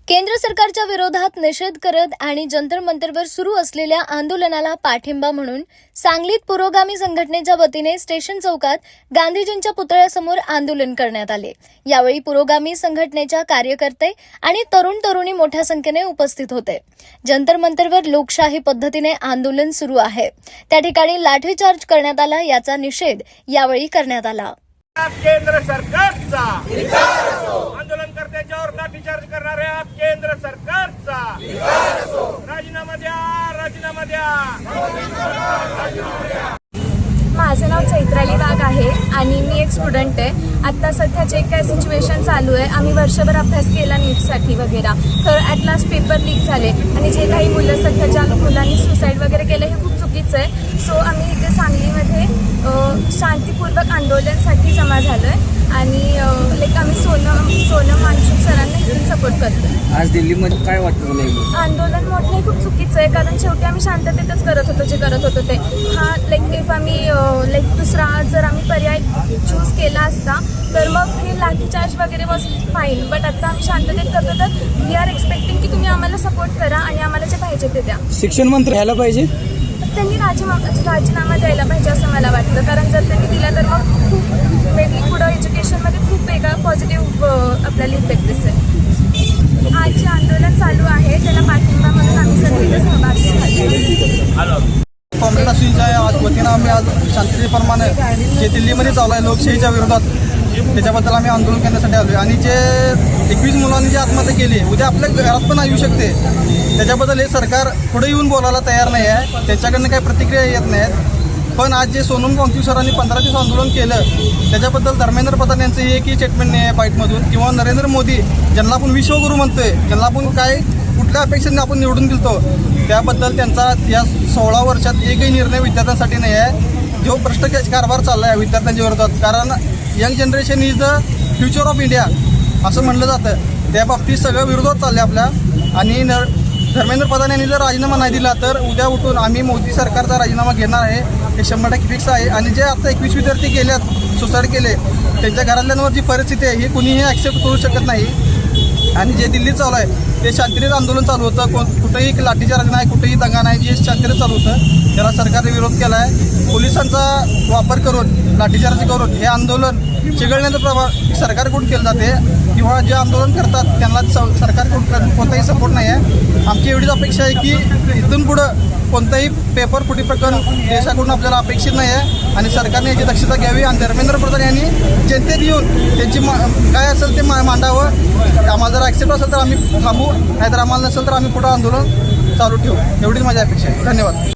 केंद्र सरकारच्या विरोधात निषेध करत आणि जंतर मंतरवर सुरू असलेल्या आंदोलनाला पाठिंबा म्हणून सांगलीत पुरोगामी संघटनेच्या वतीने स्टेशन चौकात गांधीजींच्या पुतळ्यासमोर आंदोलन करण्यात आले। यावेळी पुरोगामी संघटनेच्या कार्यकर्ते आणि तरुण तरुणी मोठ्या संख्येने उपस्थित होते। जंतर मंतरवर लोकशाही पद्धतीने आंदोलन सुरू आहे, त्या ठिकाणी लाठीचार्ज करण्यात आला। याचा निषेध यावेळी करण्यात आला। केंद्र सरकारचा आंदोलनकर्त्यांच्यावर लाठीचार्ज करणाऱ्या केंद्र सरकारचा राजीनामा द्या, राजीनामा द्या। माझं नाव चैत्राली वाघ आहे आणि मी एक स्टुडंट आहे। आत्ता सध्या जे काय सिच्युएशन चालू आहे, आम्ही वर्षभर अभ्यास केला नीटसाठी वगैरे, तर ॲट लास्ट पेपर लीक झाले आणि जे काही मुलं सध्या ज्या मुलांनी सुसाईड वगैरे केलं हे खूप चुकीचं आहे। सो आम्ही इथे सांगलीमध्ये शांतीपूर्वक आंदोलनासाठी जमा झालो आहे आणि आम्ही सोनम वांगचुक सरांना इथे सपोर्ट करतो। आज दिल्लीमध्ये काय वाटतं तुला? आंदोलन मोठं खूप चुकीचं आहे, कारण शेवटी आम्ही शांततेतच करत होतो जे करत होतो ते। इफ आम्ही दुसरा जर आम्ही पर्याय चूज केला असता तर मग हे लाठीचार्ज वगैरे वॉज फाईन, बट आता आम्ही शांततेत करतो तर वी आर एक्सपेक्टिंग की तुम्ही आम्हाला सपोर्ट करा आणि आम्हाला जे पाहिजे ते द्या। शिक्षण मंत्री व्हायला पाहिजे, त्यांनी राजीनामा द्यायला पाहिजे असं मला वाटतं, कारण जर त्यांनी दिला तर मग खूप मेबी पुढं एज्युकेशनमध्ये खूप वेगळा पॉझिटिव्ह आपल्याला इफेक्ट दिसेल। आज जे आंदोलन चालू आहे त्याला पाठिंबा म्हणून आम्ही सगळे सहभागी झालो। काँग्रेस असुनच्या वतीनं आम्ही आज शांततेप्रमाणे जे दिल्लीमध्ये चालू आहे लोकशाहीच्या विरोधात, त्याच्याबद्दल आम्ही आंदोलन करण्यासाठी आलो आहे। आणि जे 21 मुलांनी जी आत्महत्या केली, उद्या आपल्या घरात पण येऊ शकते, त्याच्याबद्दल हे सरकार पुढे येऊन बोलायला तयार नाही आहे, त्याच्याकडनं काही प्रतिक्रिया येत नाहीत। पण आज जे सोनम वांगचुक सरांनी 15 दिवस आंदोलन केलं, त्याच्याबद्दल धर्मेंद्र प्रधान यांचं एकही स्टेटमेंट नाही आहे बाईटमधून, किंवा नरेंद्र मोदी ज्यांना आपण विश्वगुरू म्हणतोय, ज्यांना आपण काय कुठल्या अपेक्षेने आपण निवडून दिलतो, त्याबद्दल त्यांचा या 16 वर्षात एकही निर्णय विद्यार्थ्यांसाठी नाही आहे। जो भ्रष्ट कारभार चालला आहे विद्यार्थ्यांच्या विरोधात, कारण young generation is the future of India असं म्हणलं जातं, त्या बाबतीत सगळं विरोधात चाललं आपल्या। आणि धर्मेंद्र प्रधान यांनी जर राजीनामा नाही दिला तर उद्या उठून आम्ही मोदी सरकारचा राजीनामा घेणार आहे, हे 100% फिक्स आहे। आणि जे आता 21 विद्यार्थी गेल्यात, सुसाईड केले, त्यांच्या घरातल्यांवर जी परिस्थिती आहे ही कुणीही ॲक्सेप्ट करू शकत नाही। आणि जे दिल्लीत चालू आहे ते शांततेत आंदोलन चालू होतं, कुठेही लाठीचार्ज नाही, कुठेही दंगा नाही, जे शांततेत चालू होतं त्याला सरकारने विरोध केला आहे। पोलिसांचा वापर करून, लाठीचार्ज करून हे आंदोलन चिघळण्याचा प्रभाव सरकारकडून केलं जाते, किंवा जे आंदोलन करतात त्यांना सरकारकडून कोणताही सपोर्ट नाही आहे। आमची एवढीच अपेक्षा आहे की इथून पुढं कोणताही पेपर फुटी प्रकरण देशाकडून आपल्याला अपेक्षित नाही आहे आणि सरकारने याची दक्षता घ्यावी। आणि धर्मेंद्र प्रधान यांनी जनतेत येऊन त्यांची काय असेल ते मांडावं। आम्हाला जर ॲक्सेप्ट असेल तर आम्ही थांबू, नाहीतर आम्हाला नसेल तर आम्ही पुढं आंदोलन चालू ठेवू, एवढीच माझी अपेक्षा आहे। धन्यवाद।